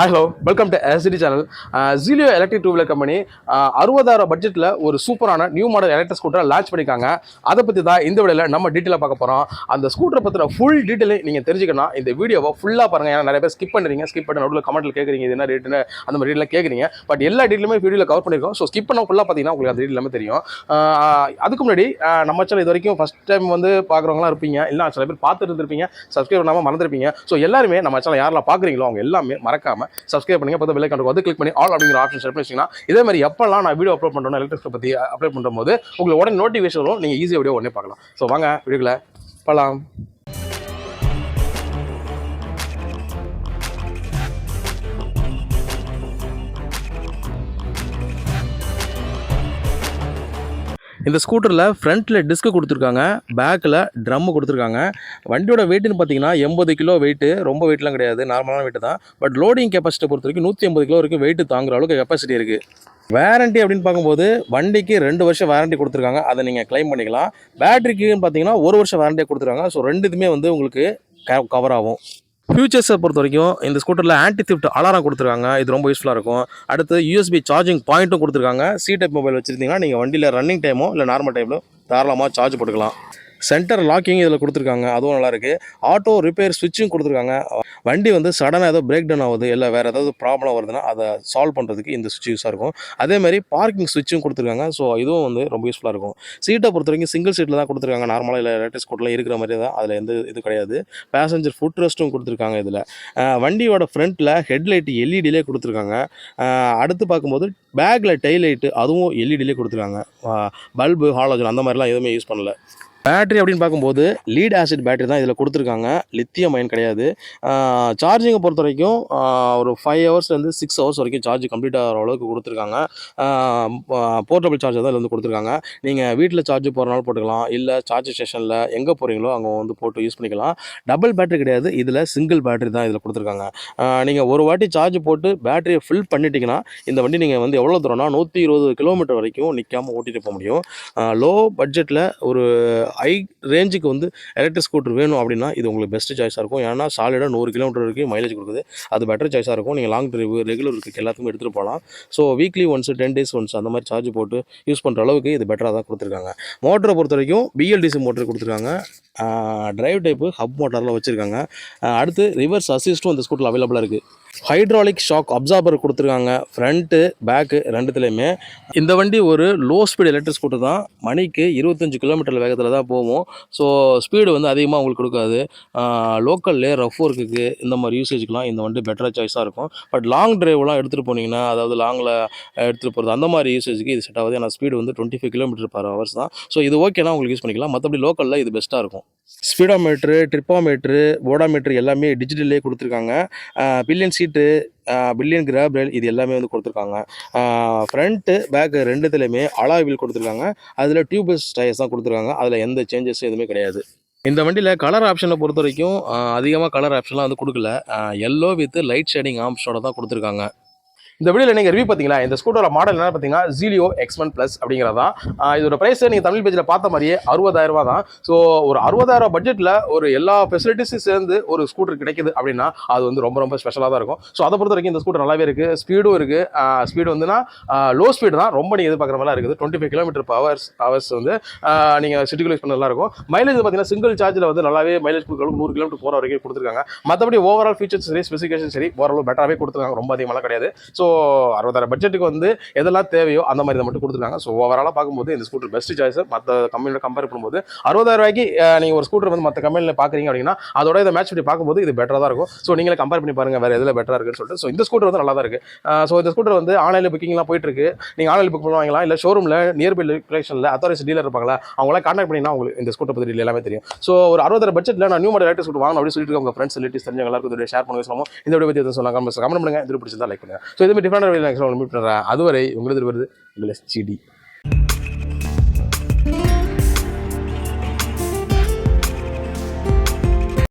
Hello welcome to SD channel. Zelio electric two wheeler company 60,000 பட்ஜெட்டில் ஒரு சூப்பரான new model electric ஸ்கூட்டரை launch பண்ணியிருக்காங்க. அதை பற்றி தான் இந்த வீடியோவில் நம்ம டீட்டெயிலாக பார்க்க போகிறோம். அந்த ஸ்கூட்டரை பற்றின ஃபுல் டீட்டெயிலை நீங்கள் தெரிஞ்சுக்கணும் இந்த வீடியோவை ஃபுல்லாக பாருங்கள். ஏன்னா நிறைய பேர் ஸ்கிப் பண்ணி நடுவில் கமெண்ட்டில் கேட்குறீங்க, இது என்ன ரேட்டுன்னு அந்த மாதிரி டீட்டெயிலாக கேட்குறீங்க. பட் எல்லா டீட்டெயிலுமே வீடியோவில் கவர் பண்ணியிருக்கோம். ஸோ ஸ்கிப் பண்ண ஃபுல்லாக பார்த்தீங்கன்னா உங்களுக்கு அந்த டீட்டெயில் எல்லாமே தெரியும். அதுக்கு முன்னாடி நம்ம சேனல் இது வரைக்கும் ஃபஸ்ட் டைம் வந்து பார்க்குறவங்களாம் இருப்பீங்க, இல்லை சில பேர் பார்த்துட்டு இருந்திருப்பீங்க, சப்ஸ்கிரைப் பண்ணாமல் மறந்துருப்பீங்க. ஸோ எல்லாருமே நம்ம சேனல் யாரெல்லாம் பார்க்குறீங்களோ அவங்க எல்லாமே மறக்காமல் சப்ஸ்கிரைப் பண்ணுங்க. பெல் ஐகான் வந்து கிளிக் பண்ணி ஆல் அப்படிங்கிற ஆப்ஷன் செலக்ட் பண்ணிட்டீங்கன்னா இதே மாதிரி எப்பெல்லாம் நான் வீடியோ அப்லோட் பண்றேன் எலக்ட்ரிக் பத்தி அப்லோட் பண்ணும்போது உங்களுக்கு உடனே நோட்டிஃபிகேஷன் வரும். நீங்க ஈஸியா வீடியோ உடனே பார்க்கலாம். ஸோ வாங்க வீடியோக்குள்ள போகலாம். இந்த ஸ்கூட்டரில் ஃப்ரண்ட்டில் டிஸ்க்கு கொடுத்துருக்காங்க, பேக்கில் ட்ரம்மு கொடுத்துருக்காங்க. வண்டியோட வெயிட்னு பார்த்தீங்கன்னா 80 கிலோ வெயிட்டு, ரொம்ப வெயிட்லாம் கிடையாது, நார்மலான வெயிட்டு தான். பட் லோடிங் கெப்பாசிட்டி பொறுத்த வரைக்கும் 180 கிலோ வரைக்கும் வெயிட்டு தாங்குற அளவுக்கு கெப்பாசிட்டி இருக்குது. வேரண்டி அப்படின்னு பார்க்கும்போது வண்டிக்கு 2 வருஷம் வேரண்டி கொடுத்துருக்காங்க, அதை நீங்கள் கிளைம் பண்ணிக்கலாம். பேட்டரிக்குன்னு பார்த்தீங்கன்னா 1 வருஷம் வேரண்டியாக கொடுத்துருக்காங்க. ஸோ ரெண்டுத்துமே வந்து உங்களுக்கு கவர் ஆகும். ஃபியூச்சர்ஸை பொறுத்த வரைக்கும் இந்த ஸ்கூட்டரில் ஆன்டி திஃப்ட் அலாரம் கொடுத்துருக்காங்க, இது ரொம்ப யூஸ்ஃபுல்லாக இருக்கும். அடுத்து யூஎஸ்பி சார்ஜிங் பாயிண்ட்டும் கொடுத்துருக்காங்க. சி டைப் மொபைல் வச்சுருந்தீங்கன்னா நீங்கள் வண்டியில் ரன்னிங் டைமோ இல்லை நார்மல் டைமில் தாராளமாக சார்ஜ் போட்டுக்கலாம். சென்டர் லாக்கிங் இதில் கொடுத்துருக்காங்க, அதுவும் நல்லாயிருக்கு. ஆட்டோ ரிப்பேர் ஸ்விட்சும் கொடுத்துருக்காங்க. வண்டி வந்து சடனாக ஏதோ பிரேக் டவுன் ஆகுது, இல்லை வேறு ஏதாவது ப்ராப்ளம் வருதுன்னா அதை சால்வ் பண்ணுறதுக்கு இந்த ஸ்விட்ச் யூஸாக இருக்கும். அதேமாதிரி பார்க்கிங் ஸ்விட்சும் கொடுத்துருக்காங்க. ஸோ இதுவும் வந்து ரொம்ப யூஸ்ஃபுல்லாக இருக்கும். சீட்டை பொறுத்த வரைக்கும் சிங்கிள் சீட்டில் தான் கொடுத்துருக்காங்க, நார்மலாக இல்லை எலக்ட்ரிக் ஸ்கூட்டரில் இருக்கிற மாதிரி தான், அதில் எந்த இது கிடையாது. பேசஞ்சர் ஃபுட் ரெஸ்ட்டும் கொடுத்துருக்காங்க. இதில் வண்டியோட ஃப்ரண்ட்டில் ஹெட்லைட் எல்இடிலே கொடுத்துருக்காங்க. அடுத்து பார்க்கும்போது பேக்கில் டெய்லைட்டு அதுவும் எல்இடிலே கொடுத்துருக்காங்க. பல்பு ஹாலோஜன் அந்த மாதிரிலாம் எதுவுமே யூஸ் பண்ணல. பேட்டரி அப்படின்னு பார்க்கும்போது லீட் ஆசிட் பேட்டரி தான் இதில் கொடுத்துருக்காங்க, லித்தியம் அயன் கிடையாது. சார்ஜிங்கை பொறுத்த வரைக்கும் ஒரு 5 ஹவர்ஸ்லேருந்து 6 ஹவர்ஸ் வரைக்கும் சார்ஜ் கம்ப்ளீட் ஆகிற அளவுக்கு கொடுத்துருக்காங்க. போர்ட்டபிள் சார்ஜர் தான் இதில் வந்து கொடுத்துருக்காங்க. நீங்கள் வீட்டில் சார்ஜ் போகிறனாலும் போட்டுக்கலாம், இல்லை சார்ஜ் ஸ்டேஷனில் எங்கே போகிறீங்களோ அங்கே வந்து போட்டு யூஸ் பண்ணிக்கலாம். டபுள் பேட்டரி கிடையாது, இதில் சிங்கிள் பேட்டரி தான் இதில் கொடுத்துருக்காங்க. நீங்கள் ஒரு வாட்டி சார்ஜ் போட்டு பேட்டரியை ஃபில் பண்ணிட்டீங்கன்னா இந்த வண்டி நீங்கள் வந்து எவ்வளோ தூரம்னா 120 கிலோமீட்டர் வரைக்கும் நிற்காமல் ஓட்டிகிட்டு போக முடியும். லோ பட்ஜெட்டில் ஒரு ஹை ரேஞ்சுக்கு வந்து எலக்ட்ரிக் ஸ்கூட்டர் வேணும் அப்படின்னா இது உங்களுக்கு பெஸ்ட் சாய்ஸாக இருக்கும். ஏன்னா சாலிடாக 100 கிலோமீட்டர் வரைக்கும் மைலேஜ் கொடுக்குது, அது பெட்டர் சாய்ஸாக இருக்கும். நீங்கள் லாங் ட்ரைவ் ரெகுலருக்கு எல்லாத்துக்கும் எடுத்துகிட்டு போகலாம். So weekly once 10 days once அந்த மாதிரி சார்ஜ் போட்டு யூஸ் பண்ணுற அளவுக்கு இது பெட்டராக தான் கொடுத்துருக்காங்க. மோட்டரை பொறுத்த வரைக்கும் பிஎல்டிசி மோட்டர் கொடுத்துருக்காங்க. டிரைவ் டைப்பு ஹப் மோட்டரில் வச்சுருக்காங்க. அடுத்து ரிவர்ஸ் அசிஸ்ட்டும் இந்த ஸ்கூட்டரில் அவைலபிளாக இருக்குது. ஹைட்ராலிக் ஷாக் அப்சார்பர் கொடுத்துருக்காங்க, ஃப்ரண்ட்டு பேக்கு ரெண்டுத்துலேயுமே. இந்த வண்டி ஒரு லோ ஸ்பீடு எலக்ட்ரிக் ஸ்கூட்டர் தான், மணிக்கு 25 கிலோமீட்டர் வேகத்தில் தான் போகும். ஸோ ஸ்பீடு வந்து அதிகமாக உங்களுக்கு கொடுக்காது. லோக்கல்லே ரஃப் ஒர்க்குக்கு இந்த மாதிரி யூசேஜுக்கெலாம் இந்த வண்டி பெட்டராக சாய்ஸாக இருக்கும். பட் லாங் ட்ரைவ்லாம் எடுத்துகிட்டு போனீங்கன்னா, அதாவது லாங்கில் எடுத்துகிட்டு போகிறது அந்த மாதிரி யூசேஜுக்கு இது செட் ஆகுது. ஏன்னா ஸ்பீடு வந்து 25 km/h தான். ஸோ இது ஓகேனா உங்களுக்கு யூஸ் பண்ணிக்கலாம். மற்றபடி லோக்கலில் இது பெஸ்ட்டாக இருக்கும். ஸ்பீடோமீட்ரு, ட்ரிப்போமீட்ரு, போடாமீட்ரு எல்லாமே டிஜிட்டல்லே கொடுத்துருக்காங்க. பில்லியன் சீட்டு, பில்லியன் கிராப் ரயில் இது எல்லாமே வந்து கொடுத்துருக்காங்க. ஃப்ரண்ட்டு பேக்கு ரெண்டுத்துலேயுமே அலாய் வீல் கொடுத்துருக்காங்க. அதில் டியூப்லெஸ் டயர்ஸ் தான் கொடுத்துருக்காங்க, அதில் எந்த சேஞ்சஸும் எதுவுமே கிடையாது. இந்த வண்டியில் கலர் ஆப்ஷனை பொறுத்த வரைக்கும் அதிகமாக கலர் ஆப்ஷன்லாம் வந்து கொடுக்கல. எல்லோ வித் லைட் ஷேடிங் ஆப்ஷனோட தான் கொடுத்துருக்காங்க. இந்த வீடியோவில் நீங்கள் ரிவ்யூ பார்த்தீங்களா, இந்த ஸ்கூட்டரோட மாடல் என்ன பார்த்தீங்கன்னா ஜீலியோ X1 Plus அப்படிங்கிறதா. இதோட ப்ரைஸ் நீங்கள் தமிழ் பேஜில் பார்த்த மாதிரியே 60,000 ரூபா தான். ஸோ ஒரு 60,000 பட்ஜெட்டில் ஒரு எல்லா ஃபெசிலிட்டிஸும் சேர்ந்து ஒரு ஸ்கூட்டர் கிடைக்குது அப்படின்னா அது வந்து ரொம்ப ரொம்ப ஸ்பெஷலாக தான் இருக்கும். ஸோ அதை பொறுத்த வரைக்கும் இந்த ஸ்கூட்டர் நல்லாவே இருக்குது. ஸ்பீடும் இருக்குது. ஸ்பீடு வந்துன்னா லோ ஸ்பீடு தான், ரொம்ப நீங்கள் எதிர்பார்க்குற மாதிரிலாம் இருக்குது. 25 km/h வந்து நீங்கள் சிட்டிக்குள்ள யூஸ் பண்ண நல்லா இருக்கும். மைலேஜ் பார்த்தீங்கன்னா சிங்கிள் சார்ஜில் வந்து நல்லாவே மைலேஜ் கொடுக்குறவங்க 100 km போகிற வரைக்கும் கொடுத்துருக்காங்க. மற்றபடி ஓவரால் ஃபீச்சர்ஸ் சரி, ஸ்பெசிஃபிகேஷன் சரி, ஓரளவு பெட்டராகவே கொடுத்துருக்காங்க, ரொம்ப அதிகமாக கிடையாது. ஸோ 60,000 பட்ஜெட்டுக்கு வந்து எதெல்லாம் தேவையோ அந்த மாதிரி மட்டும் கொடுத்துருக்காங்க. ஸோ ஓவராலாக பார்க்கும்போது இந்த ஸ்கூட்டர் பெஸ்ட் சாய்ஸ். மற்ற கம்பெனியோட கம்பேர் பண்ணும்போது 60,000 ரூபாய்க்கு நீங்கள் ஒரு ஸ்கூட்டர் வந்து மற்ற கம்பெனியில் பார்க்குறீங்க அப்படின்னா அதோட இதை மேட்ச் பண்ணி பார்க்கும்போது இது பெட்டராக தான் இருக்கும். ஸோ நீங்களே கம்பேர் பண்ணி பாருங்கள் வேறு எதில் பெட்டராக இருக்குன்னு சொல்லிட்டு. ஸோ இந்த ஸ்கூட்டர் வந்து நல்லா தான் இருக்குது. ஸோ இந்த ஸ்கூட்டர் வந்து ஆன்லைனில் புக்கிங்லாம் போயிட்டு இருக்கு. நீங்கள் ஆன்லைனில் புக் பண்ணுவாங்களா, இல்லை ஷோரூமில் நியர்பை லொகேஷனில் அத்தாரிஸ் டீலர் இருப்பாங்களா, அவங்களாம் கான்டாக்ட் பண்ணிங்கன்னா உங்களுக்கு இந்த ஸ்கூட்டர் பற்றி எல்லாமே தெரியும். ஸோ ஒரு 60,000 பட்ஜெட்டில் நான் நியூ மாடல் எலக்ட்ரிக் ஸ்கூட்டர் வாங்கணும் அப்படின்னு சொல்லிட்டு உங்கள் ஃப்ரெண்ட்ஸ் ரிலேட்டிவ்ஸ் தெரிஞ்சவங்க எல்லாருக்கும் ஷேர் பண்ணி சொல்லணும். இந்த வீடியோ பற்றி சொன்னாங்க, கமெண்ட் பண்ணுங்கள். இது பிடிச்சிருந்தா லைக் பண்ணுங்கள். ஸோ இதுமாதிரி டிஃப்ரெண்ட் வீடியோ மீட் பண்ணுறேன். அதுவரை உங்களுக்கு வருது உங்கள் SGD.